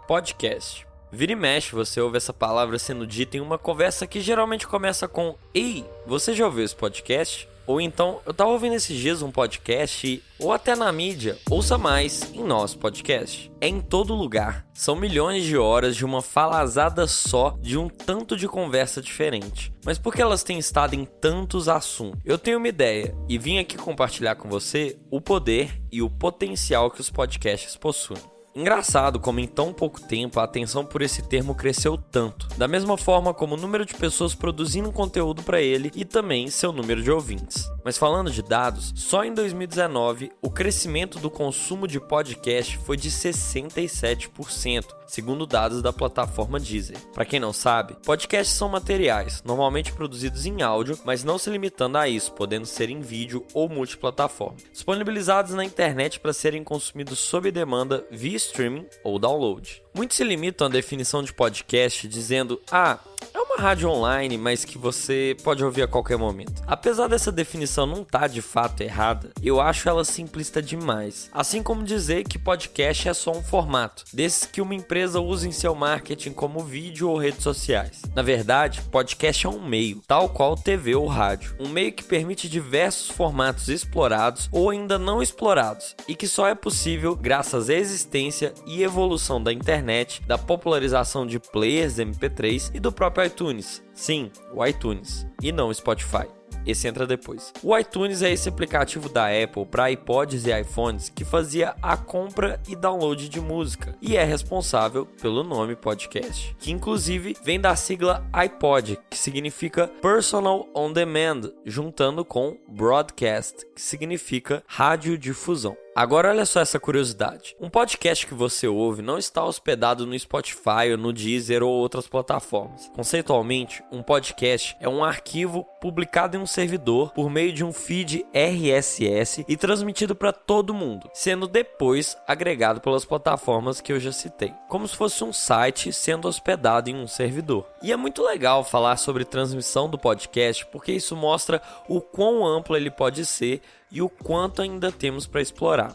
Podcast. Vira e mexe, você ouve essa palavra sendo dita em uma conversa que geralmente começa com "Ei, você já ouviu esse podcast?" Ou então, eu tava ouvindo esses dias um podcast e... Ou até na mídia, ouça mais em nosso podcast. É em todo lugar. São milhões de horas de uma falazada só de um tanto de conversa diferente. Mas por que elas têm estado em tantos assuntos? Eu tenho uma ideia e vim aqui compartilhar com você o poder e o potencial que os podcasts possuem. Engraçado como em tão pouco tempo a atenção por esse termo cresceu tanto, da mesma forma como o número de pessoas produzindo conteúdo para ele e também seu número de ouvintes. Mas falando de dados, só em 2019 o crescimento do consumo de podcast foi de 67%, segundo dados da plataforma Deezer. Para quem não sabe, podcasts são materiais, normalmente produzidos em áudio, mas não se limitando a isso, podendo ser em vídeo ou multiplataforma, disponibilizados na internet para serem consumidos sob demanda via streaming ou download. Muitos se limitam à definição de podcast dizendo: é uma rádio online, mas que você pode ouvir a qualquer momento. Apesar dessa definição não estar de fato errada, eu acho ela simplista demais. Assim como dizer que podcast é só um formato, desses que uma empresa usa em seu marketing como vídeo ou redes sociais. Na verdade, podcast é um meio, tal qual TV ou rádio. Um meio que permite diversos formatos explorados ou ainda não explorados, e que só é possível graças à existência e evolução da internet, da popularização de players MP3 e do próprio iTunes. Sim, o iTunes, e não o Spotify. Esse entra depois. O iTunes é esse aplicativo da Apple para iPods e iPhones que fazia a compra e download de música e é responsável pelo nome podcast, que inclusive vem da sigla iPod, que significa Personal On Demand, juntando com Broadcast, que significa radiodifusão. Agora olha só essa curiosidade. Um podcast que você ouve não está hospedado no Spotify ou no Deezer ou outras plataformas. Conceitualmente, um podcast é um arquivo publicado em um servidor por meio de um feed RSS e transmitido para todo mundo, sendo depois agregado pelas plataformas que eu já citei, como se fosse um site sendo hospedado em um servidor. E é muito legal falar sobre transmissão do podcast porque isso mostra o quão amplo ele pode ser e o quanto ainda temos para explorar.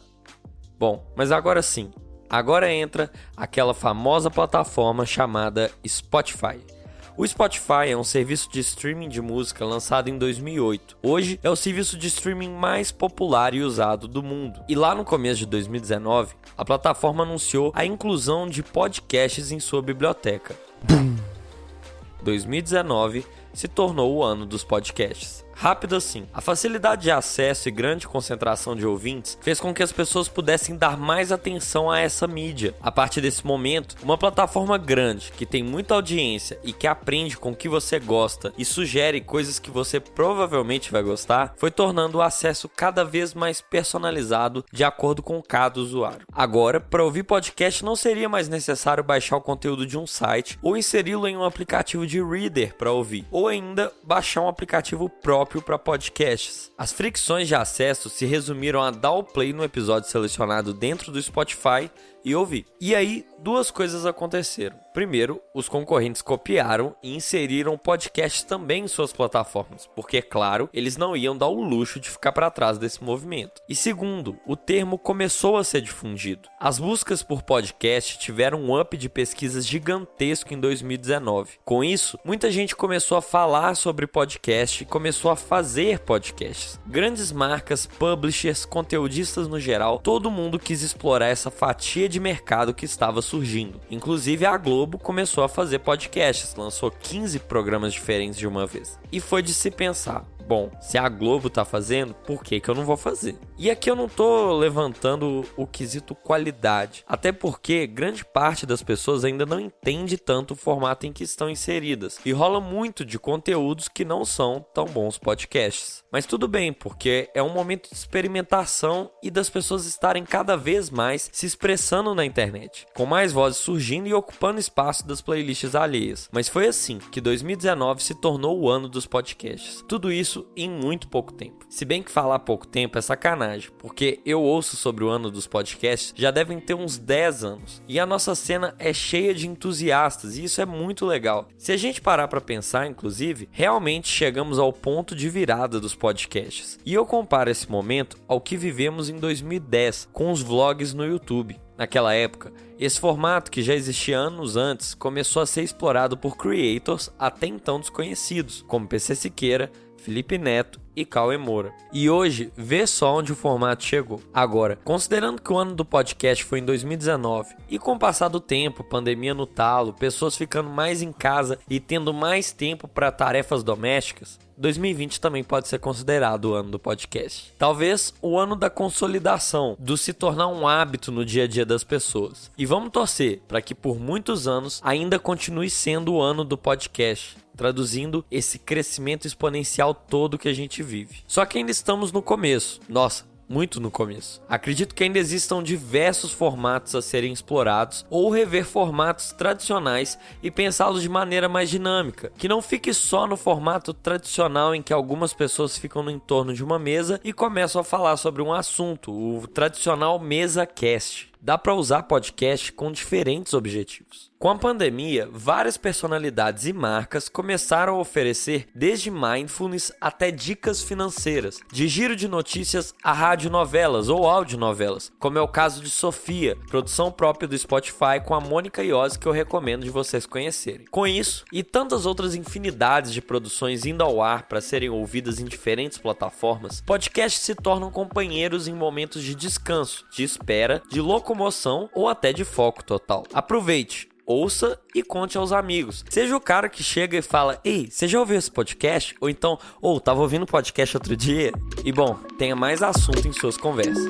Bom, mas agora sim, agora entra aquela famosa plataforma chamada Spotify. O Spotify é um serviço de streaming de música lançado em 2008. Hoje é o serviço de streaming mais popular e usado do mundo. E lá no começo de 2019, a plataforma anunciou a inclusão de podcasts em sua biblioteca. 2019 se tornou o ano dos podcasts. Rápido assim, a facilidade de acesso e grande concentração de ouvintes fez com que as pessoas pudessem dar mais atenção a essa mídia. A partir desse momento, uma plataforma grande, que tem muita audiência e que aprende com o que você gosta e sugere coisas que você provavelmente vai gostar, foi tornando o acesso cada vez mais personalizado de acordo com cada usuário. Agora, para ouvir podcast não seria mais necessário baixar o conteúdo de um site ou inseri-lo em um aplicativo de reader para ouvir, ou ainda baixar um aplicativo próprio para podcasts. As fricções de acesso se resumiram a dar o play no episódio selecionado dentro do Spotify e ouvir. E aí, duas coisas aconteceram. Primeiro, os concorrentes copiaram e inseriram podcasts também em suas plataformas, porque, claro, eles não iam dar o luxo de ficar para trás desse movimento. E segundo, o termo começou a ser difundido. As buscas por podcast tiveram um up de pesquisas gigantesco em 2019. Com isso, muita gente começou a falar sobre podcast e começou a fazer podcasts. Grandes marcas, publishers, conteudistas no geral, todo mundo quis explorar essa fatia de mercado que estava surgindo. Inclusive a Globo começou a fazer podcasts, lançou 15 programas diferentes de uma vez. E foi de se pensar: bom, se a Globo tá fazendo, por que eu não vou fazer? E aqui eu não tô levantando o quesito qualidade, até porque grande parte das pessoas ainda não entende tanto o formato em que estão inseridas, e rola muito de conteúdos que não são tão bons podcasts. Mas tudo bem, porque é um momento de experimentação e das pessoas estarem cada vez mais se expressando na internet, com mais vozes surgindo e ocupando espaço das playlists alheias. Mas foi assim que 2019 se tornou o ano dos podcasts. Tudo isso em muito pouco tempo. Se bem que falar pouco tempo é sacanagem, porque eu ouço sobre o ano dos podcasts já devem ter uns 10 anos. E a nossa cena é cheia de entusiastas e isso é muito legal. Se a gente parar para pensar, inclusive, realmente chegamos ao ponto de virada dos podcasts. E eu comparo esse momento ao que vivemos em 2010 com os vlogs no YouTube. Naquela época, esse formato, que já existia anos antes, começou a ser explorado por creators até então desconhecidos, como PC Siqueira, Felipe Neto e Cauê Moura. E hoje, vê só onde o formato chegou. Agora, considerando que o ano do podcast foi em 2019 e com o passar do tempo, pandemia no talo, pessoas ficando mais em casa e tendo mais tempo para tarefas domésticas, 2020 também pode ser considerado o ano do podcast. Talvez o ano da consolidação, do se tornar um hábito no dia a dia das pessoas. E vamos torcer para que por muitos anos ainda continue sendo o ano do podcast, traduzindo esse crescimento exponencial todo que a gente vive. Só que ainda estamos no começo. Nossa, muito no começo. Acredito que ainda existam diversos formatos a serem explorados ou rever formatos tradicionais e pensá-los de maneira mais dinâmica, que não fique só no formato tradicional em que algumas pessoas ficam no entorno de uma mesa e começam a falar sobre um assunto, o tradicional mesa cast. Dá para usar podcast com diferentes objetivos. Com a pandemia, várias personalidades e marcas começaram a oferecer desde mindfulness até dicas financeiras, de giro de notícias a radionovelas ou audionovelas, como é o caso de Sofia, produção própria do Spotify com a Mônica Iose, que eu recomendo de vocês conhecerem. Com isso, e tantas outras infinidades de produções indo ao ar para serem ouvidas em diferentes plataformas, podcasts se tornam companheiros em momentos de descanso, de espera, de locomoção ou até de foco total. Aproveite! Ouça e conte aos amigos. Seja o cara que chega e fala: "Ei, você já ouviu esse podcast?" Ou então: tava ouvindo podcast outro dia?" E bom, tenha mais assunto em suas conversas.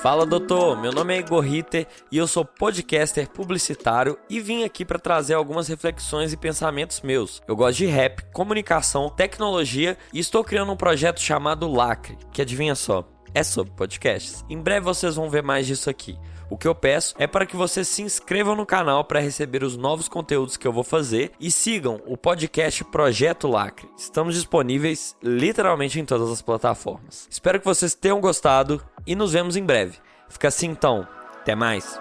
Fala, doutor, meu nome é Igor Ritter e eu sou podcaster publicitário e vim aqui para trazer algumas reflexões e pensamentos meus. Eu gosto de rap, comunicação, tecnologia e estou criando um projeto chamado Lacre, que adivinha só, é sobre podcasts. Em breve vocês vão ver mais disso aqui. O que eu peço é para que vocês se inscrevam no canal para receber os novos conteúdos que eu vou fazer e sigam o podcast Projeto Lacre. Estamos disponíveis literalmente em todas as plataformas. Espero que vocês tenham gostado e nos vemos em breve. Fica assim então. Até mais.